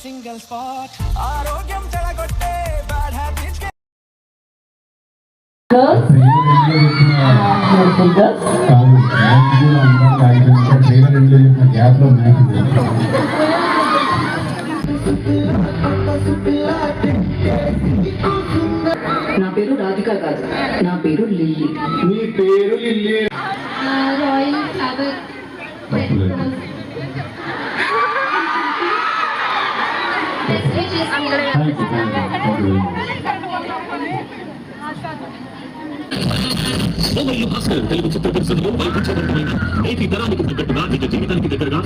Single spot ఆరోగ్యం చెడగొట్టే bad habits నా పేరు రాధిక కాదు, నా పేరు లిల్లీ. నీ పేరు Lily. Royal flower Bhaskar Telugu చిత్ర పరిశ్రమలో వైవిధ్యవంతమైన నేటి తరానికి తగ్గట్టుగా నిజ జీవితానికి దగ్గరగా